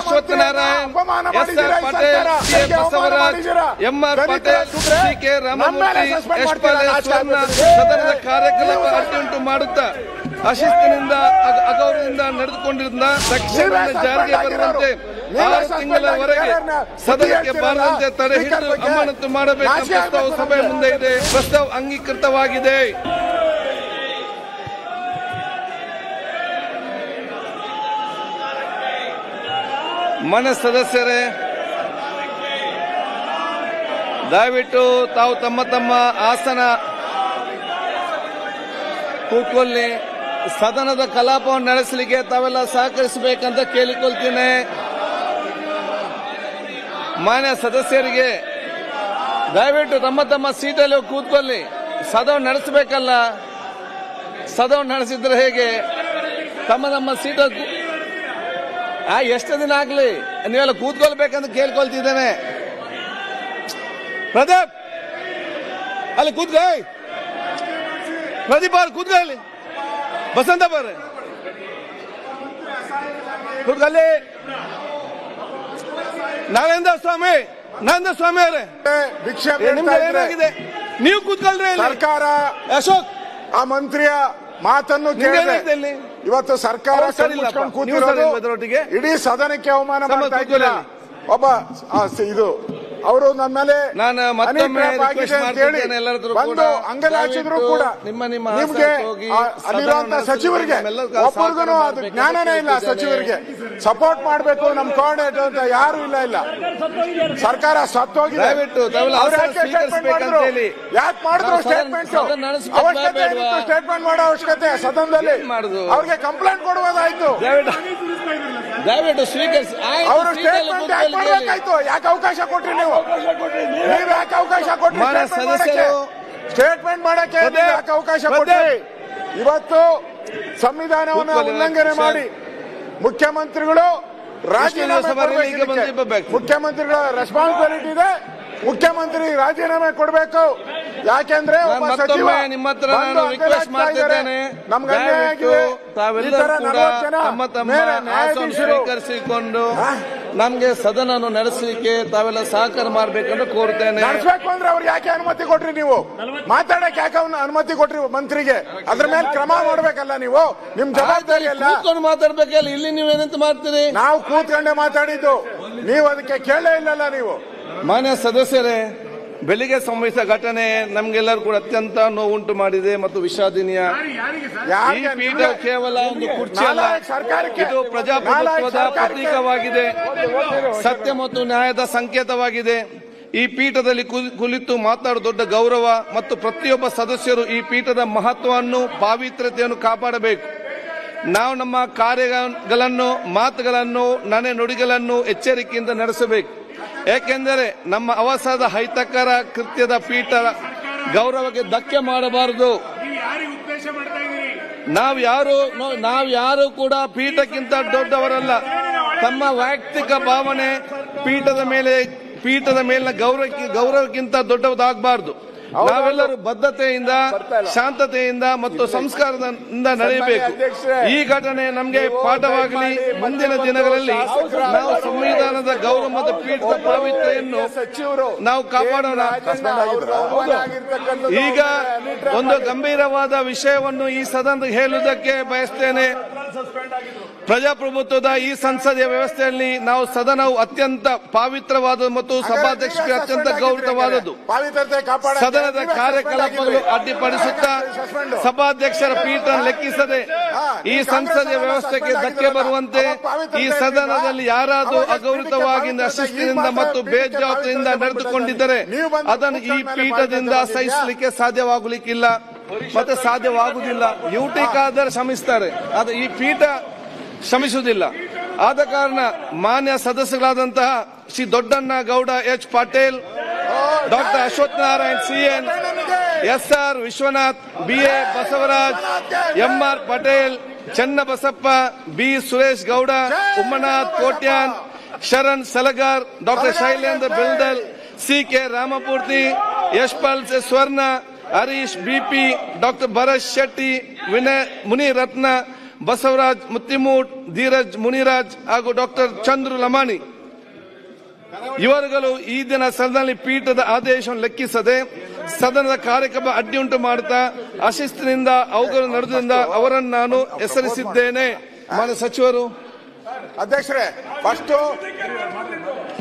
Ashwathnarayan, S R. Patil, K. Basavaraj, M R. Patil, C. K. Ramamurthy, Yashpal Swarna ಸದನದ ಕಾರ್ಯಕಲಾಪ ಅಡ್ಡಿಯುಂಟು ಮಾಡುತ್ತಾ ಅಶಿಸ್ತಿನಿಂದ ಅಗೌರವದಿಂದ ನಡೆದುಕೊಂಡಿರುವ ತಕ್ಷಣ ಜಾರಿಗೆ ಬರುವಂತೆ 6 ತಿಂಗಳವರೆಗೆ ಸದನಕ್ಕೆ ಬಾರದಂತೆ ತಡೆ ಹಿಡಿದು ಅಮಾನತು ಮಾಡಬೇಕು ಪ್ರಸ್ತಾವ ಸಭೆ ಮುಂದೆ ಇದೆ. ಪ್ರಸ್ತಾವ ಅಂಗೀಕೃತವಾಗಿದೆ. ಮಾನ್ಯ ಸದಸ್ಯರೇ, ದಯವಿಟ್ಟು ತಾವು ತಮ್ಮ ತಮ್ಮ ಆಸನ ಕೂತ್ಕೊಳ್ಳಿ. ಸದನದ ಕಲಾಪವನ್ನು ನಡೆಸಲಿಕ್ಕೆ ತಾವೆಲ್ಲ ಸಹಕರಿಸಬೇಕಂತ ಕೇಳಿಕೊಳ್ತೀನಿ. ಮಾನ್ಯ ಸದಸ್ಯರಿಗೆ ದಯವಿಟ್ಟು ತಮ್ಮ ತಮ್ಮ ಸೀಟಲ್ಲಿ ಕೂತ್ಕೊಳ್ಳಿ. ಸದನ ನಡೆಸಬೇಕಲ್ಲ, ಸದನ ನಡೆಸಿದ್ರೆ ಹೇಗೆ? ತಮ್ಮ ತಮ್ಮ ಸೀಟಲ್ಲಿ ಎಷ್ಟು ದಿನ ಆಗ್ಲಿ ನೀವೆಲ್ಲ ಕೂತ್ಕೊಳ್ಬೇಕಂತ ಕೇಳ್ಕೊಳ್ತಿದ್ದೇನೆ. ಪ್ರದೀಪ್ ಅಲ್ಲಿ ಕೂತ್ಕ, ಪ್ರದೀಪ್ ಅವ್ರು ಕೂತ್ಕ, ಅಲ್ಲಿ ಬಸಂತ ಬರ್ರಿ ಕೂತ್ಕಲ್ಲಿ. ನಾಗೇಂದ್ರ ಸ್ವಾಮಿ ಅವರೇ ನಿಮ್ಗೆ ಏನಾಗಿದೆ? ನೀವು ಕೂತ್ಕೊಳ್ರಿ. ಸರ್ಕಾರ ಅಶೋಕ್ ಆ ಮಂತ್ರಿಯ ಮಾತನ್ನು ಕೇಳಿದೆ. ಇವತ್ತು ಸರ್ಕಾರ ಕೂತಿರೋದು ಇಡೀ ಸದನಕ್ಕೆ ಅವಮಾನ ಮಾಡ್ತಾ ಇದ್ದೀರ. ಒಬ್ಬ ಇದು ಅವರು ನನ್ನ ಮೇಲೆ ನಾನು ಮತ್ತೊಮ್ಮೆ ರಿಕ್ವೆಸ್ಟ್ ಮಾಡ್ತಿದ್ದೇನೆ, ಎಲ್ಲರೂ ಬಂದು ಅಂಗಲಾಚಿದ್ರು ಕೂಡ ನಿಮ್ಗೆ ಅಲ್ಲಿರುವಂತ ಸಚಿವರಿಗೆ ಒಬ್ಬರಿಗೂ ಅದು ಜ್ಞಾನನೇ ಇಲ್ಲ. ಸಚಿವರಿಗೆ ಸಪೋರ್ಟ್ ಮಾಡಬೇಕು ನಮ್ಮ ಕೋಆರ್ಡಿನೇಟರ್ ಅಂತ ಯಾರು ಇಲ್ಲ. ಸರ್ಕಾರ ಸತ್ತೋಗಿದೆ. ಯಾಕೆ ಮಾಡಿದ್ರು ಸ್ಟೇಟ್ಮೆಂಟ್? ಅವಶ್ಯಕತೆ ಇತ್ತು ಸ್ಟೇಟ್ಮೆಂಟ್ ಮಾಡೋ ಅವಶ್ಯಕತೆ ಸದನದಲ್ಲಿ. ಅವ್ರಿಗೆ ಕಂಪ್ಲೇಂಟ್ ಕೊಡುವುದಾಯ್ತು. ದಯವಿಟ್ಟು ಸ್ವೀಕರಿಸಿ. ಅವರು ಸ್ಟೇಟ್ಮೆಂಟ್ ಯಾಕೆ ಮಾಡಬೇಕಾಯ್ತು? ಯಾಕೆ ಅವಕಾಶ ಕೊಟ್ರಿ ನೀವು? ನೀವು ಯಾಕೆ ಅವಕಾಶ ಕೊಟ್ರಿ ಸ್ಟೇಟ್ಮೆಂಟ್ ಮಾಡಕ್ಕೆ? ಯಾಕೆ ಅವಕಾಶ ಕೊಟ್ರಿ? ಇವತ್ತು ಸಂವಿಧಾನವನ್ನು ಉಲ್ಲಂಘನೆ ಮಾಡಿ ಮುಖ್ಯಮಂತ್ರಿಗಳು ರಾಜೀನಾಮೆ ಕೊಡಬೇಕು. ಮುಖ್ಯಮಂತ್ರಿಗಳ ರೆಸ್ಪಾನ್ಸಿಬಿಲಿಟಿ ಇದೆ. ಮುಖ್ಯಮಂತ್ರಿ ರಾಜೀನಾಮೆ ಕೊಡಬೇಕು. ಯಾಕೆಂದ್ರೆ ಒಬ್ಬ ಸಚಿವ ನಿಮ್ಮ ಹತ್ರ ನಾನು ರಿಕ್ವೆಸ್ಟ್ ಮಾಡ್ತಿದ್ದೇನೆ, ತಾವೆಲ್ಲರೂ ಕೂಡ ತಮ್ಮ ತಮ್ಮ ಆಸನ ಸ್ವೀಕರಿಸಿಕೊಂಡು ನಮ್ಗೆ ಸದನ ನಡೆಸಲಿಕ್ಕೆ ತಾವೆಲ್ಲ ಸಹಕಾರ ಮಾಡ್ಬೇಕಂತ ಕೋರ್ತೇನೆ. ನಡೆಸಬೇಕು ಅಂದ್ರೆ ಅವ್ರಿಗೆ ಯಾಕೆ ಅನುಮತಿ ಕೊಟ್ರಿ? ನೀವು ಮಾತಾಡಕ್ಕೆ ಯಾಕೆ ಅನುಮತಿ ಕೊಟ್ರಿ ಮಂತ್ರಿಗೆ? ಅದ್ರ ಮೇಲೆ ಕ್ರಮ ಮಾಡ್ಬೇಕಲ್ಲ ನೀವು. ನಿಮ್ ಜವಾಬ್ದಾರಿ ಎಲ್ಲ ಕೂತ್ಕೊಂಡು ಮಾತಾಡ್ಬೇಕಲ್ಲ. ಇಲ್ಲಿ ನೀವೇನಂತ ಮಾಡ್ತೀರಿ? ನಾವು ಕೂತ್ಕೊಂಡೆ ಮಾತಾಡಿದ್ದು, ನೀವು ಅದಕ್ಕೆ ಕೇಳೇ ಇಲ್ಲಲ್ಲ ನೀವು. ಮಾನ್ಯ ಸದಸ್ಯರೇ, ಬೆಳಿಗ್ಗೆ ಸಂಭವಿಸಿದ ಘಟನೆ ನಮ್ಗೆಲ್ಲರೂ ಕೂಡ ಅತ್ಯಂತ ನೋವುಂಟು ಮಾಡಿದೆ ಮತ್ತು ವಿಷಾದನೀಯ. ಈ ಪೀಠ ಕೇವಲ ಒಂದು ಕುರ್ಚಿ ಅಲ್ಲ, ಇದು ಪ್ರಜಾಪ್ರಭುತ್ವದ ಪ್ರತೀಕವಾಗಿದೆ, ಸತ್ಯ ಮತ್ತು ನ್ಯಾಯದ ಸಂಕೇತವಾಗಿದೆ. ಈ ಪೀಠದಲ್ಲಿ ಕುಳಿತು ಮಾತಾಡುವ ದೊಡ್ಡ ಗೌರವ ಮತ್ತು ಪ್ರತಿಯೊಬ್ಬ ಸದಸ್ಯರು ಈ ಪೀಠದ ಮಹತ್ವವನ್ನು ಪಾವಿತ್ರ್ಯತೆಯನ್ನು ಕಾಪಾಡಬೇಕು. ನಾವು ನಮ್ಮ ಕಾರ್ಯಗಳನ್ನು, ಮಾತುಗಳನ್ನು, ನುಡಿಗಳನ್ನು ಎಚ್ಚರಿಕೆಯಿಂದ ನಡೆಸಬೇಕು. ಏಕೆಂದರೆ ನಮ್ಮ ಅವಸರದ ಅಹಿತಕರ ಕೃತ್ಯದ ಪೀಠ ಗೌರವಕ್ಕೆ ಧಕ್ಕೆ ಮಾಡಬಾರದು. ನಾವ್ಯಾರು ಕೂಡ ಪೀಠಕ್ಕಿಂತ ದೊಡ್ಡವರಲ್ಲ. ತಮ್ಮ ವೈಯಕ್ತಿಕ ಭಾವನೆ ಪೀಠದ ಮೇಲಿನ ಗೌರವಕ್ಕಿಂತ ದೊಡ್ಡದಾಗಬಾರದು. ನಾವೆಲ್ಲರೂ ಬದ್ಧತೆಯಿಂದ, ಶಾಂತತೆಯಿಂದ ಮತ್ತು ಸಂಸ್ಕಾರದಿಂದ ನಡೆಯಬೇಕು. ಈ ಘಟನೆ ನಮಗೆ ಪಾಠವಾಗಲಿ. ಮುಂದಿನ ದಿನಗಳಲ್ಲಿ ನಾವು ಸಂವಿಧಾನದ ಗೌರವ ಮತ್ತು ಪೀಠದ ಪಾವಿತ್ರ್ಯವನ್ನು ನಾವು ಕಾಪಾಡೋಣ. ಈಗ ಒಂದು ಗಂಭೀರವಾದ ವಿಷಯವನ್ನು ಈ ಸದನದಲ್ಲಿ ಹೇಳುವುದಕ್ಕೆ ಬಯಸ್ತೇನೆ. ಪ್ರಜಾಪ್ರಭುತ್ವದ ಈ ಸಂಸದೀಯ ವ್ಯವಸ್ಥೆಯಲ್ಲಿ ನಾವು ಸದನವು ಅತ್ಯಂತ ಪವಿತ್ರವಾದ ಮತ್ತು ಸಭಾಧ್ಯಕ್ಷರಿಗೆ ಅತ್ಯಂತ ಗೌರವವಾದದ್ದು. ಸದನದ ಕಾರ್ಯಕಲಾಪಗಳು ಅಡ್ಡಿಪಡಿಸುತ್ತಾ ಸಭಾಧ್ಯಕ್ಷರ ಪೀಠ ಲೆಕ್ಕಿಸದೆ ಈ ಸಂಸದೀಯ ವ್ಯವಸ್ಥೆಗೆ ಧಕ್ಕೆ ಬರುವಂತೆ ಈ ಸದನದಲ್ಲಿ ಯಾರಾದರೂ ಅಗೌರವವಾಗಿ ಅಶಿಸ್ತಿನಿಂದ ಮತ್ತು ಬೇಜವಾಬ್ದಾರಿಯಿಂದ ನಡೆದುಕೊಂಡಿದ್ದರೆ ಅದನ್ನು ಈ ಪೀಠದಿಂದ ಸಹಿಸಲಿಕ್ಕೆ ಸಾಧ್ಯವಾಗಲಿಕ್ಕಿಲ್ಲ ಮತ್ತೆ ಸಾಧ್ಯವಾಗುವುದಿಲ್ಲ. ಯುಟಿ ಖಾದರ್ ಶ್ರಮಿಸ್ತಾರೆ, ಆದರೆ ಈ ಪೀಠ ಶ್ರಮಿಸುವುದಿಲ್ಲ. ಆದ ಕಾರಣ ಮಾನ್ಯ ಸದಸ್ಯರಾದಂತಹ Shri Doddanna Gowda H Patil, doctor Ashwathnarayan C N, S R. Vishwanath, B A. Basavaraj, M R. Patel, Channabasappa, B. Suresh Gowda, Ummanath Kotian, Sharan Salagar, doctor Shailendra Bildal, C K. Ramamurthy, Yashpal Swarna, Harish B P, doctor Bharath Shetty, Muniratna Basavaraj Mattimud, Dheeraj Muniraj ಹಾಗೂ ಡಾಕ್ಟರ್ ಚಂದ್ರು ಲಮಾಣಿ ಇವರುಗಳು ಈ ದಿನ ಸದನದಲ್ಲಿ ಪೀಠದ ಆದೇಶವನ್ನು ಲೆಕ್ಕಿಸದೆ ಸದನದ ಕಾರ್ಯಕ್ರಮ ಅಡ್ಡಿಯುಂಟು ಮಾಡುತ್ತಾ ಅಶಿಸ್ತಿನಿಂದ ಅವುಗಳು ನಡೆದಿಂದ ಅವರನ್ನು ನಾನು ಹೆಸರಿಸಿದ್ದೇನೆ. ಮಾನ್ಯ ಸಚಿವರು. ಅಧ್ಯಕ್ಷರೇ, ಫಸ್ಟ್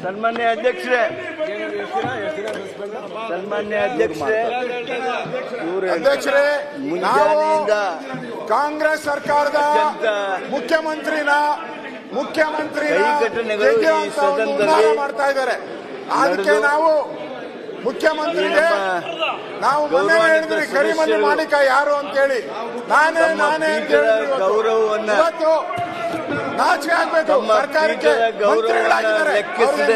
ಸನ್ಮಾನ್ಯ ಅಧ್ಯಕ್ಷರೇ, ಮುಂಜಾನೆಯಿಂದ ಕಾಂಗ್ರೆಸ್ ಸರ್ಕಾರದ ಮುಖ್ಯಮಂತ್ರಿನ ಮಾಡ್ತಾ ಇದ್ದಾರೆ. ಅದಕ್ಕೆ ನಾವು ಮುಖ್ಯಮಂತ್ರಿಗೆ ನಾವು ಮೊನ್ನೆ ಹೇಳಿದ್ರಿ ಕರಿಮನಿ ಮಾಣಿಕ ಯಾರು ಅಂತೇಳಿ, ನಾನೇ ಗೌರವವನ್ನು ನಾಚಿಕೆ ಆಗ್ಬೇಕು. ಸರ್ಕಾರಕ್ಕೆ ಮಂತ್ರಿಗಳಾಗಿದ್ದಾರೆ,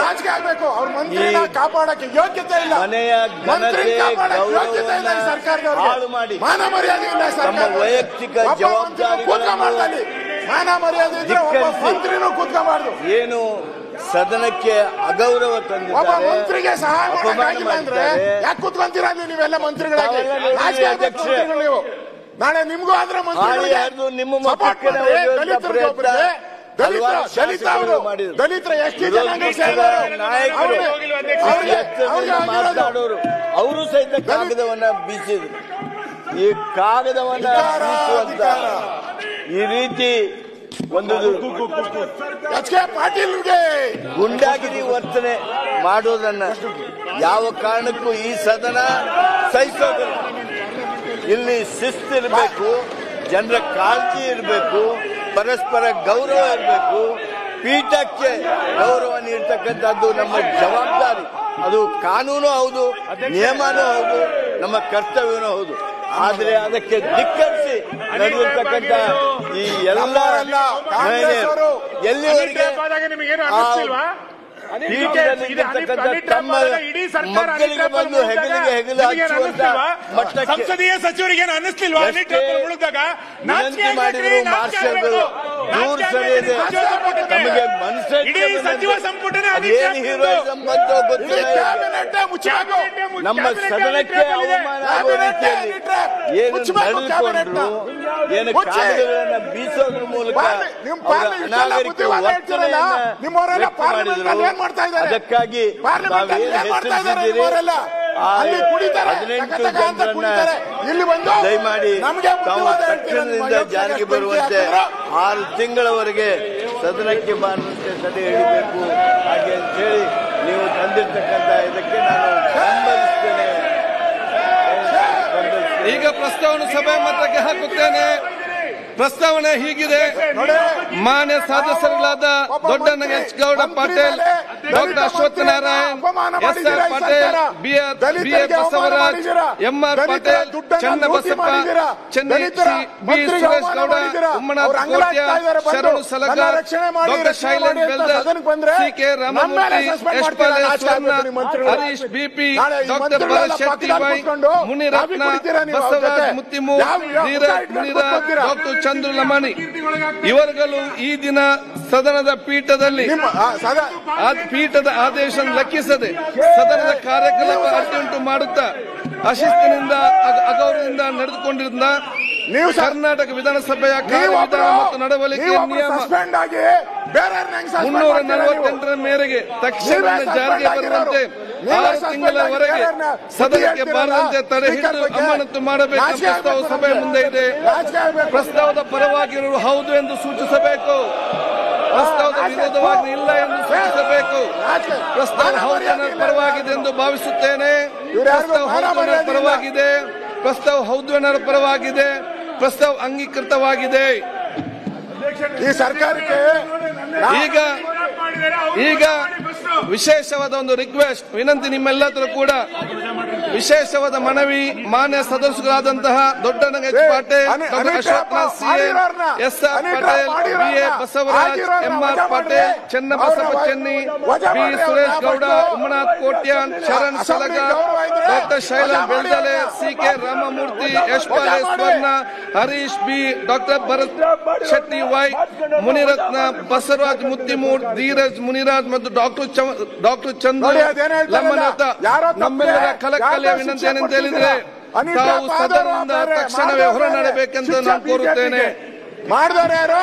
ನಾಚಿಕೆ ಆಗ್ಬೇಕು. ಅವ್ರ ಮಂತ್ರಿನ ಕಾಪಾಡಕ್ಕೆ ಯೋಗ್ಯತೆ ಇಲ್ಲ, ಮಂತ್ರಿ ಕಾಪಾಡಕ್ಕೆ ಯೋಗ್ಯತೆ ಇಲ್ಲ ಈ ಸರ್ಕಾರದವ್ರಿಗೆ. ಮಾನ ಮರ್ಯಾದೆ ಇಲ್ಲ ಸರ್ಕಾರ. ವೈಯಕ್ತಿಕ ಜವಾಬ್ದಾರಿ ಕೂತ್ಕೊಂಡ್ಬಾರ್ದಲ್ಲಿ ಮಾನ ಮರ್ಯಾದೆ ಇದ್ರೆ ಒಬ್ಬ ಮಂತ್ರಿನೂ ಕೂತ್ಕೊಂಡ್ಬಾರ್ದು. ಏನು ಸದನಕ್ಕೆ ಅಗೌರವ ತಂದಿದ್ದಾರೆ. ಒಬ್ಬ ಮಂತ್ರಿಗೆ ಸಹಾಯ ಮಾಡಕ್ಕಾಗಿಲ್ಲ ಅಂದ್ರೆ ಯಾಕೆ ಕೂತ್ಕೊಂತೀರಾ ನೀವೆಲ್ಲ ಮಂತ್ರಿಗಳಾಗಿ? ನಾಚಿಕೆ ಆಗ್ಬೇಕು ನೀವು. ನಾಳೆ ನಿಮ್ಗೂ ಆದ್ರೆ ನಿಮ್ಮ ದಲಿತರ ಎಷ್ಟು ಜನಾಂಗ ಮಾತನಾಡೋರು ಅವರು ಸಹಿತ ಕಾಗದವನ್ನ ಬೀಸಿದ್ರು. ಈ ಕಾಗದವನ್ನ ಬೀಸುವಂತ ಈ ರೀತಿ ಒಂದು ಪಾಟೀಲ್ಗೆ ಗುಂಡಾಗಿರಿ ವರ್ತನೆ ಮಾಡೋದನ್ನ ಯಾವ ಕಾರಣಕ್ಕೂ ಈ ಸದನ ಸಹಿಸೋದಿಲ್ಲ. ಇಲ್ಲಿ ಶಿಸ್ತಿರಬೇಕು, ಜನರ ಕಾಳಜಿ ಇರಬೇಕು, ಪರಸ್ಪರ ಗೌರವ ಇರಬೇಕು. ಪೀಠಕ್ಕೆ ಗೌರವ ನೀಡ್ತಕ್ಕಂಥದ್ದು ನಮ್ಮ ಜವಾಬ್ದಾರಿ. ಅದು ಕಾನೂನು ಹೌದು, ನಿಯಮನೂ ಹೌದು, ನಮ್ಮ ಕರ್ತವ್ಯನೂ ಹೌದು. ಆದರೆ ಅದಕ್ಕೆ ಧಿಕ್ಕರಿಸಿ ನಡೆದಿರ್ತಕ್ಕಂಥ ಈ ಎಲ್ಲ ಎಲ್ಲಿವರೆಗೆ ತಮ್ಮ ಮಕ್ಕಳಿಗೆ ಬಂದು ಹೆಗಲಿಗೆ ಹಚ್ಚುವಂತ ಮಟ್ಟಕ್ಕೆ ಸಂಸದೀಯ ಸಚಿವರಿಗೆ ಅನ್ನಿಸ್ಲಿಲ್ವಾ ವಿನಂತಿ ಮಾಡಿದ್ರು ಮಾರ್ಷಲ್ಗಳು. ದೂರ ಸರಿಯದೆ ನಮಗೆ ಮನಸ್ಸಿಗೆ ಸಚಿವ ಸಂಪುಟನೇ ಅದೇನು ಹೀರೋಯಿಸಂ ಬಂತೋ ಗೊತ್ತಿಲ್ಲ. ನಮ್ಮ ಸದನಕ್ಕೆ ಅವಮಾನ ಆಗುವ ರೀತಿಯಲ್ಲಿ ಏನು ನಡೆದುಕೊಂಡ್ರು, ಏನು ಕಾಗದಗಳನ್ನ ಬೀಸೋದ್ರ ಮೂಲಕ ಅನಾಗರಿಕ ವರ್ತನೆಯನ್ನ ವ್ಯಕ್ತ ಮಾಡಿದ್ರು. ಅದಕ್ಕಾಗಿ ತಾವೇನು ಹೆಸರಿಸಿದ್ದೀರಿ 18 ಜನರನ್ನ ದಯಮಾಡಿ ತಾವು ತಕ್ಷಣದಿಂದ ಜಾರಿಗೆ ಬರುವಂತೆ 6 ತಿಂಗಳವರೆಗೆ ಸದನಕ್ಕೆ ಬಾರದಂತೆ ತಡೆ ಹಿಡಿಬೇಕು. ಹಾಗೆ ಅಂತ ಹೇಳಿ ನೀವು ತಂದಿರ್ತಕ್ಕಂಥ ಇದಕ್ಕೆ ನಾನು ಬೆಂಬಲಿಸ್ತೇನೆ. ಈಗ ಪ್ರಸ್ತಾವನೆ ಸಭೆ ಮತಕ್ಕೆ ಹಾಕುತ್ತೇನೆ. ಪ್ರಸ್ತಾವನೆ ಹೀಗಿದೆ. ಮಾನ್ಯ ಸದಸ್ಯರುಗಳಾದ Doddanna H Gowda Patil, doctor Ashwath Narayan, S R Patil, B A Basavaraj, M R Patil, Channabasappa, B Suresh Gowda, Ummanath Kotya, Sharanu Salagar, doctor Shailendra Beldar, C K Ramamurthy, Yashpal Swarna, Harish B P, doctor Bharath Shetty Y, Muniratna, Basavaraj Mattimud, Dheeraj Muniraj, doctor Chandru Lamani ಇವರುಗಳು ಈ ದಿನ ಸದನದ ಪೀಠದ ಆದೇಶ ಲೆಕ್ಕಿಸದೆ ಸದನದ ಕಾರ್ಯಕ್ರಮ ಅಡ್ಡಿಯುಂಟು ಮಾಡುತ್ತಾ ಅಶಿಸ್ತಿನಿಂದ ಅಗೌರವದಿಂದ ನಡೆದುಕೊಂಡಿದ್ದ ಕರ್ನಾಟಕ ವಿಧಾನಸಭೆಯ ಕಾರ್ಯವಿಧಾನ ಮತ್ತು ನಡವಳಿಕೆ ನಿಯಮ 348ರ ಮೇರೆಗೆ ತಕ್ಷಣ ಜಾರಿಗೆ ಬರುವಂತೆ 6 ತಿಂಗಳವರೆಗೆ ಸದನಕ್ಕೆ ಬಾರದಂತೆ ತಡೆ ಹಿಡಿದು ಅಮಾನತು ಮಾಡಬೇಕು. ಪ್ರಸ್ತಾವ ಸಭೆ ಮುಂದೆ ಇದೆ. ಪ್ರಸ್ತಾವದ ಪರವಾಗಿರುವ ಹೌದು ಎಂದು ಸೂಚಿಸಬೇಕು, ಪ್ರಸ್ತಾವದ ವಿರೋಧವಾಗಿ ಇಲ್ಲ ಎಂದು ಸೂಚಿಸಬೇಕು. ಪ್ರಸ್ತಾವ ಹೌದು ಪರವಾಗಿದೆ ಎಂದು ಭಾವಿಸುತ್ತೇನೆ. ಪ್ರಸ್ತಾವ ಹೌದು ಪರವಾಗಿದೆ. ಪ್ರಸ್ತಾವ ಹೌದು ಎನ್ನರ ಪರವಾಗಿದೆ. ಪ್ರಸ್ತಾವ ಅಂಗೀಕೃತವಾಗಿದೆ. ಈ ಸರ್ಕಾರಕ್ಕೆ ಈಗ ವಿಶೇಷವಾದ ಒಂದು ರಿಕ್ವೆಸ್ಟ್, ವಿನಂತಿ ನಿಮ್ಮೆಲ್ಲರೂ ಕೂಡ ವಿಶೇಷವಾದ ಮನವಿ. ಮಾನ್ಯ ಸದಸ್ಯರಾದಂತಹ Doddanna H Patil, doctor Ashwath C A, S R Patil, B A Basavaraj, M R Patil, Channabasappa Chenni, B Suresh Gowda, Ummanath Kotian, Sharan Salagar, doctor Shailendra Beldale, C K Ramamurthy, Yashpal Swarna, Harish B, doctor Bharath Shetty Y, Muniratna, Basavaraj Mattimud, Dheeraj Muniraj ಮತ್ತು ಡಾಕ್ಟರ್ ಚಂದ್ರು ಲಮ್ಮನಾಥ ನಮ್ಮೆಲ್ಲರ ಕಳಕಳಿಯ ವಿನಂತಿ ಏನೆಂತ ಹೇಳಿದ್ರೆ ತಾವು ಸದನದಿಂದ ತಕ್ಷಣವೇ ಹೊರನಡಬೇಕೆಂದು ನಾನು ಕೋರುತ್ತೇನೆ. ಮಾಡಿದವ್ರು ಯಾರು?